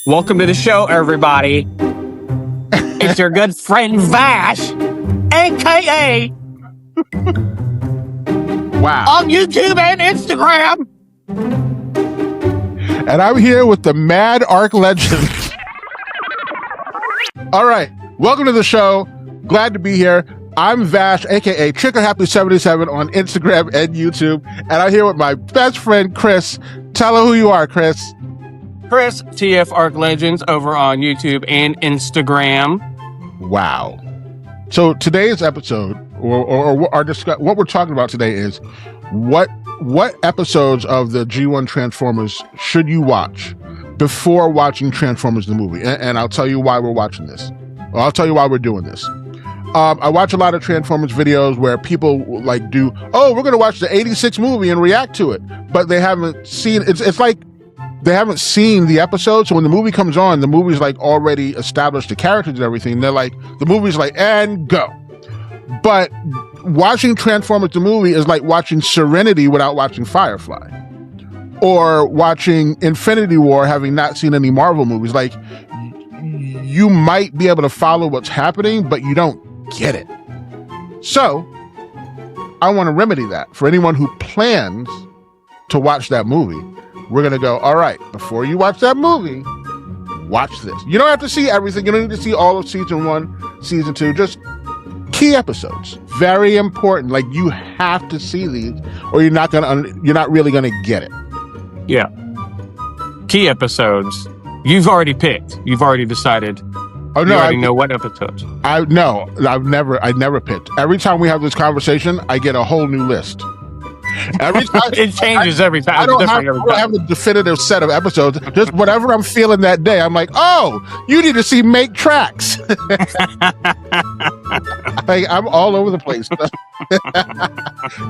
Welcome to the show, everybody. It's your good friend Vash, a.k.a. Wow. on YouTube and Instagram. And I'm here with the Mad Arc Legend. All right. Welcome to the show. Glad to be here. I'm Vash, a.k.a. ChickerHappy77 on Instagram and YouTube. And I'm here with my best friend, Chris. Tell her who you are, Chris. Chris, TF Arc Legends over on YouTube and Instagram. Wow. So today's episode, or our what we're talking about today is what episodes of the G1 Transformers should you watch before watching Transformers the movie? And I'll tell you why we're watching this. Or I'll tell you why we're doing this. I watch a lot of Transformers videos where people like we're going to watch the 86 movie and react to it, but they haven't seen, it's like they haven't seen the episode. So when the movie comes on, the movie's like already established the characters and everything. They're like, the movie's like, and go. But watching Transformers the movie is like watching Serenity without watching Firefly, or watching Infinity War having not seen any Marvel movies. Like, you might be able to follow what's happening, but you don't get it. So I want to remedy that for anyone who plans to watch that movie. We're going to go, all right, before you watch that movie, watch this. You don't have to see everything. You don't need to see all of season 1, season 2, just key episodes. Very important. Like, you have to see these or you're not really going to get it. Yeah. Key episodes. You've already picked. You've already decided. Oh, no, you already know what episodes. I've never picked. Every time we have this conversation, I get a whole new list. Every time It changes every time. I don't have a definitive set of episodes. Just whatever I'm feeling that day. I'm like, oh, you need to see Make Tracks. Like, I'm all over the place.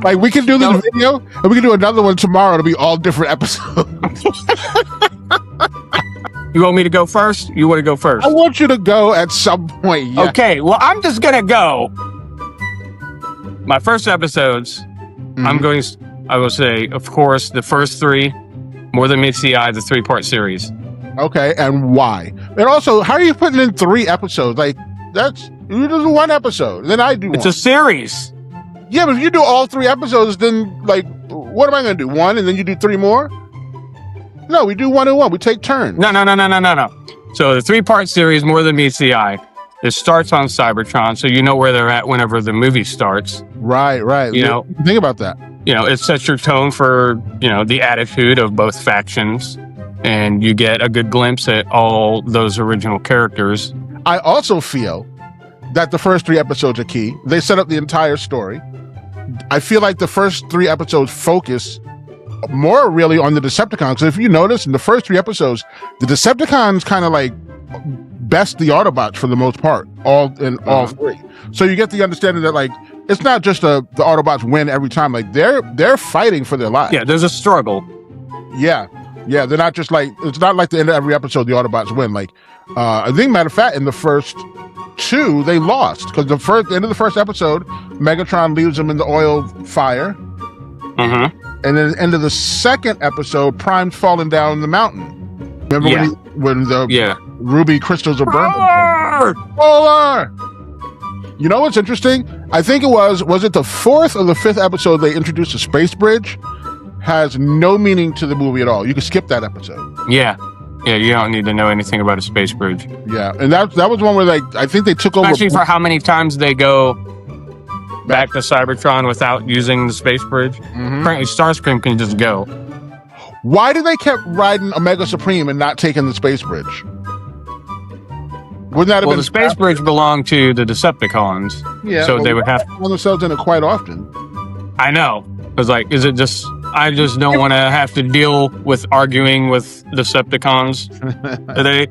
Like, we can do this video and we can do another one tomorrow. It'll be all different episodes. You want me to go first? You want to go first? I want you to go at some point. Yeah. Okay, well, I'm just going to go. My first episodes, I will say, of course, the first 3, More Than Meets the Eye, the 3-part series. Okay, and why? And also, how are you putting in 3 episodes? Like, you do 1 episode, then I do 1. It's a series. Yeah, but if you do all 3 episodes, then, like, what am I going to do? 1, and then you do 3 more? No, we do 1 and 1. We take turns. No. So the 3-part series, More Than Meets the Eye, it starts on Cybertron, so you know where they're at whenever the movie starts. Right. You know, think about that. You know, it sets your tone for, the attitude of both factions, and you get a good glimpse at all those original characters. I also feel that the first 3 episodes are key. They set up the entire story. I feel like the first 3 episodes focus more really on the Decepticons. Because if you notice, in the first 3 episodes, the Decepticons kind of like best the Autobots for the most part, all 3. So you get the understanding that, like, it's not just the Autobots win every time. Like, they're fighting for their lives. Yeah, there's a struggle. Yeah, they're not just like, it's not like the end of every episode the Autobots win. Like, I think, matter of fact, in the first 2, they lost because the end of the first episode, Megatron leaves them in the oil fire. And then at the end of the second episode, Prime's falling down the mountain. Remember when the ruby crystals are burning? Polar! You know what's interesting? I think was it the 4th or the 5th episode they introduced a space bridge? Has no meaning to the movie at all. You can skip that episode. Yeah, you don't need to know anything about a space bridge. Yeah, and that was one where, like, I think they took over. Especially for how many times they go back to Cybertron without using the space bridge. Apparently Starscream can just go. Why did they kept riding Omega Supreme and not taking the space bridge? Wouldn't that have been the space bridge belonged to the Decepticons. Yeah, so they would have to find themselves in it quite often. I know. It's like, is it just, I just don't want to have to deal with arguing with Decepticons today.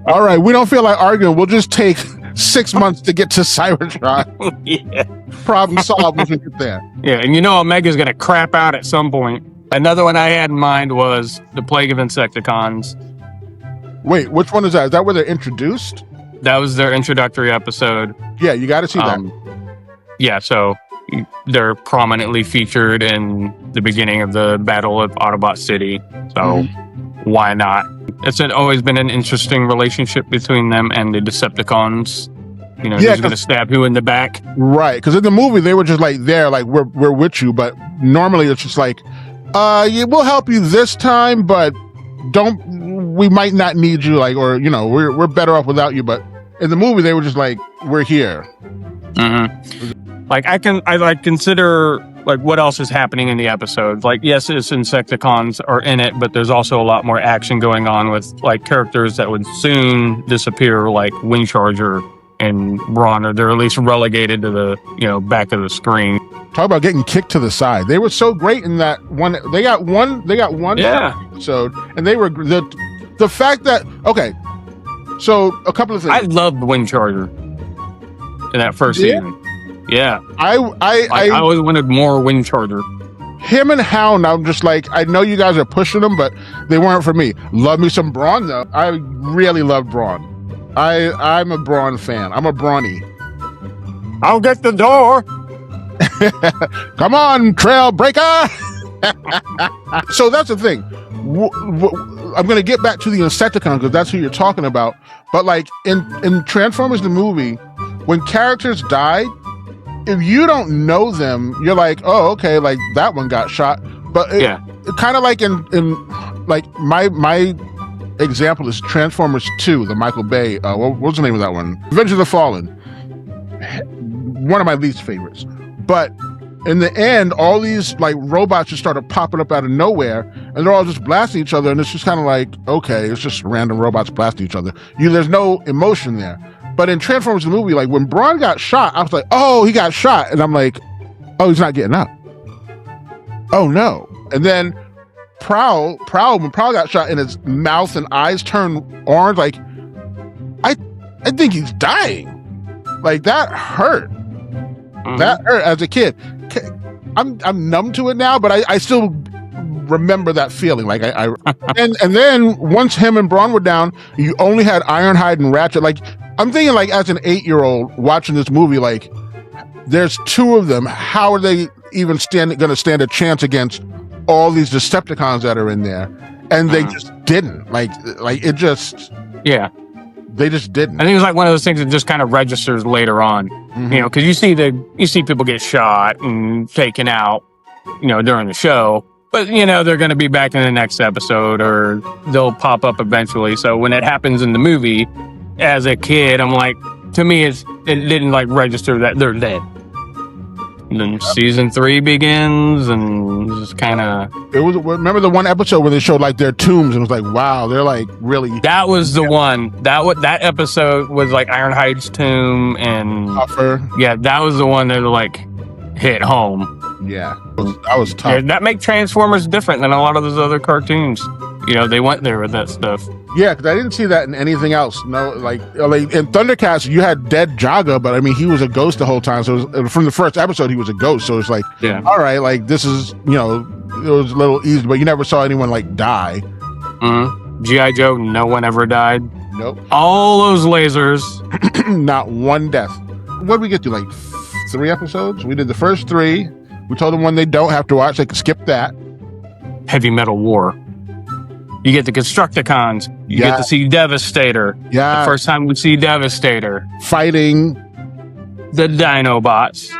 All right, we don't feel like arguing. We'll just take 6 months to get to Cybertron. Yeah. Problem solved when we get there. Yeah, and Omega's going to crap out at some point. Another one I had in mind was the Plague of Insecticons. Wait, which one is that? Is that where they're introduced? That was their introductory episode. Yeah, you got to see that. Yeah, so they're prominently featured in the beginning of the Battle of Autobot City. So why not? It's always been an interesting relationship between them and the Decepticons. You know, who's going to stab who in the back? Right, because in the movie they were just like there, like we're with you, but normally it's just like, yeah, we'll help you this time, but we might not need you, like, or you know, we're better off without you. But in the movie they were just like, we're here. Mm-hmm. Like I consider like what else is happening in the episode. Like yes, it's Insecticons are in it, but there's also a lot more action going on with like characters that would soon disappear, like Windcharger and Brawn, or they're at least relegated to the, you know, back of the screen. Talk about getting kicked to the side. They were so great in that one. They got one episode, and they were the fact that so a couple of things. I loved Windcharger in that first season. Yeah, I always wanted more Windcharger. Him and Hound, I'm just like, I know you guys are pushing them, but they weren't for me. Love me some Brawn though. I really love Brawn. I'm a Brawn fan. I'm a Brawny. I'll get the door. Come on, Trail Breaker. So that's the thing. I'm going to get back to the Insecticons because that's who you're talking about. But like in Transformers the movie, when characters died, if you don't know them, you're like, oh, okay, like that one got shot. But it kind of like in like my example is Transformers 2, the Michael Bay. What was the name of that one? Revenge of the Fallen. One of my least favorites. But in the end, all these like robots just started popping up out of nowhere, and they're all just blasting each other. And it's just kind of like, okay, it's just random robots blasting each other. There's no emotion there. But in Transformers the movie, like when Brawn got shot, I was like, oh, he got shot, and I'm like, oh, he's not getting up. Oh no! And then Prowl, when Prowl got shot and his mouth and eyes turned orange, like, I think he's dying. Like, that hurt. Mm-hmm. That hurt as a kid. I'm numb to it now, but I still remember that feeling. Like, and then once him and Brawn were down, you only had Ironhide and Ratchet. Like, I'm thinking, like, as an 8-year-old watching this movie, like, there's two of them. How are they even going to stand a chance against all these Decepticons that are in there? And they just didn't. Like it just... Yeah. They just didn't. I think it was like one of those things that just kind of registers later on. Mm-hmm. You know, because you see people get shot and taken out, you know, during the show. But, you know, they're going to be back in the next episode, or they'll pop up eventually. So when it happens in the movie, as a kid, I'm like, to me, it didn't like register that they're dead. And then season 3 begins, and just kind of... Remember the one episode where they showed like their tombs, and it was like, wow, they're like really... That was the one. That episode was like Ironhide's tomb, and... Tougher. Yeah, that was the one that like hit home. Yeah, that was tough. Yeah, that make Transformers different than a lot of those other cartoons. You know, they went there with that stuff. Yeah, because I didn't see that in anything else. No, like in Thundercats, you had dead Jaga, but I mean, he was a ghost the whole time. So from the first episode, he was a ghost. So it's like, all right, like this is, you know, it was a little easy, but you never saw anyone like die. Mm-hmm. G.I. Joe, no one ever died. Nope. All those lasers. Not one death. What did we get to, like 3 episodes? We did the first 3. We told them when they don't have to watch, they can skip that. Heavy Metal War. You get the Constructicons. You get to see Devastator. Yeah. The first time we see Devastator. Fighting the Dinobots,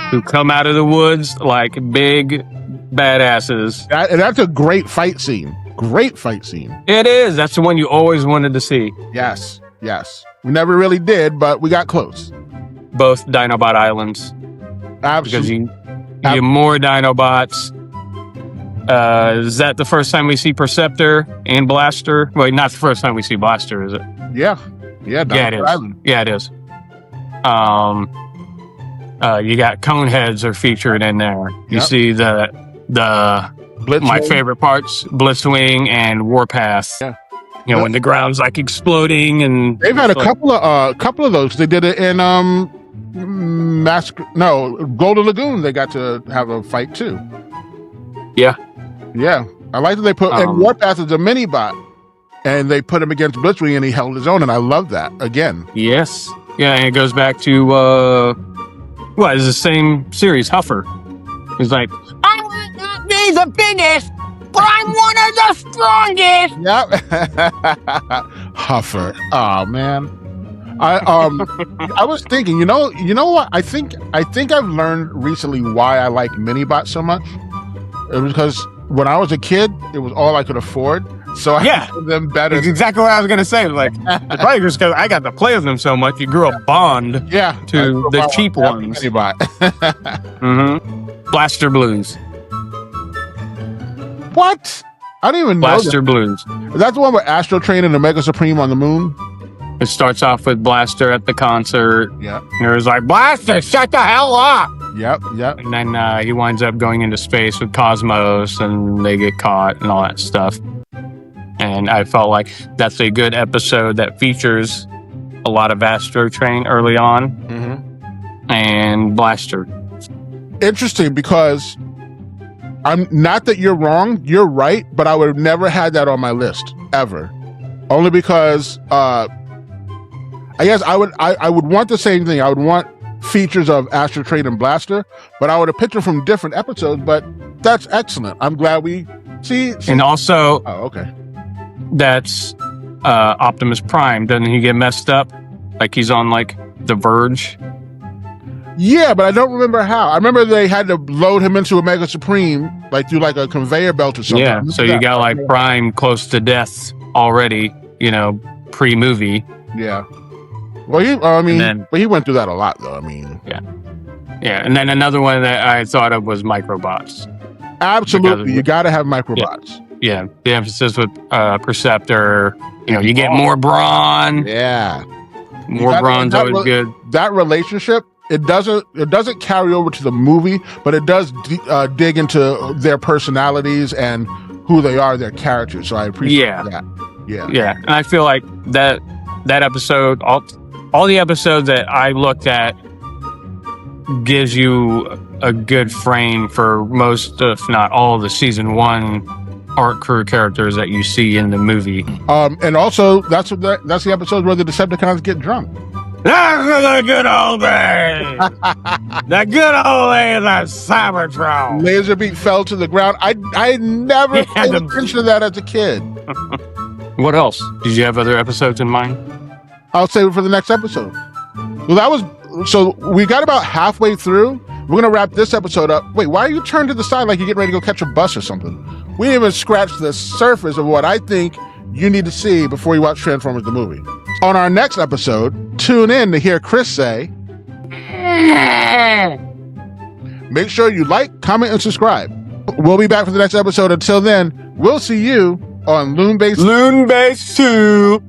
who come out of the woods like big badasses. And that's a great fight scene. Great fight scene. It is. That's the one you always wanted to see. Yes. Yes. We never really did, but we got close. Both Dinobot Islands. Absolutely. Because you get more Dinobots. Is that the first time we see Perceptor and Blaster? Well, not the first time we see Blaster, is it? Yeah. Yeah, it is. Island. Yeah, it is. You got Coneheads are featured in there. You see the my favorite parts, Blitzwing and Warpath. Yeah. You know, when the ground's like exploding, and they've had a couple of those. They did it in Golden Lagoon. They got to have a fight too. Yeah. Yeah. I like that they put and Warpath is a mini bot, and they put him against Blitzwing, and he held his own, and I love that again. Yes. Yeah, and it goes back to it's the same series, Huffer. He's like, I want to be the biggest. but I'm one of the strongest. Yep. Huffer. Oh man. I was thinking, you know what? I think I've learned recently why I like mini-bots so much. It was because when I was a kid, it was all I could afford. So I liked them better. That's exactly what I was gonna say. Like, it's probably just because I got to play with them so much. You grew a bond to the cheap ones. Mini-bot. Blaster Blues. What? I didn't even know Blaster Blues. Is that the one with Astro Train and Omega Supreme on the moon? It starts off with Blaster at the concert. Yeah. And it was like, Blaster, shut the hell up. Yep. And then he winds up going into space with Cosmos and they get caught and all that stuff. And I felt like that's a good episode that features a lot of Astro Train early on and Blaster. Interesting, because I'm not that you're wrong, you're right, but I would have never had that on my list ever. Only because I guess I would want the same thing. I would want features of Astro Train and Blaster, but I would have picked them from different episodes. But that's excellent. I'm glad we see. And also, okay, that's Optimus Prime. Doesn't he get messed up? Like he's on like the verge. Yeah, but I don't remember how. I remember they had to load him into Omega Supreme, like through like a conveyor belt or something. Yeah, so you got like Prime close to death already, pre-movie. Yeah. Well, he went through that a lot, though. I mean, yeah. And then another one that I thought of was Microbots. Absolutely, you got to have Microbots. Yeah, the emphasis with Perceptor. You get more brawn. Yeah, more brawn's always good. That relationship. It doesn't carry over to the movie, but it does dig into their personalities and who they are, their characters. So I appreciate that. Yeah. And I feel like that episode, all the episodes that I looked at, gives you a good frame for most, if not all, of the season 1 art crew characters that you see in the movie. And also that's the episode where the Decepticons get drunk. That's the good old days. The good old days of Cybertron. Laserbeak fell to the ground. I never paid attention to that as a kid. What else? Did you have other episodes in mind? I'll save it for the next episode. So we got about halfway through. We're gonna wrap this episode up. Wait, why are you turned to the side like you're getting ready to go catch a bus or something? We didn't even scratch the surface of what I think you need to see before you watch Transformers the movie. On our next episode, tune in to hear Chris say, make sure you like, comment, and subscribe. We'll be back for the next episode. Until then, we'll see you on Loonbase 2.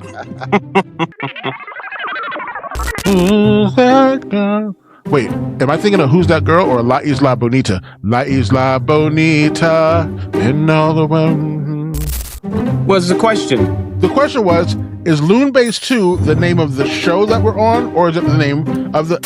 Who's that girl? Wait, am I thinking of Who's That Girl or La Isla Bonita? La Isla Bonita in all the world. What's the question? The question was, is Loonbase 2 the name of the show that we're on, or is it the name of the...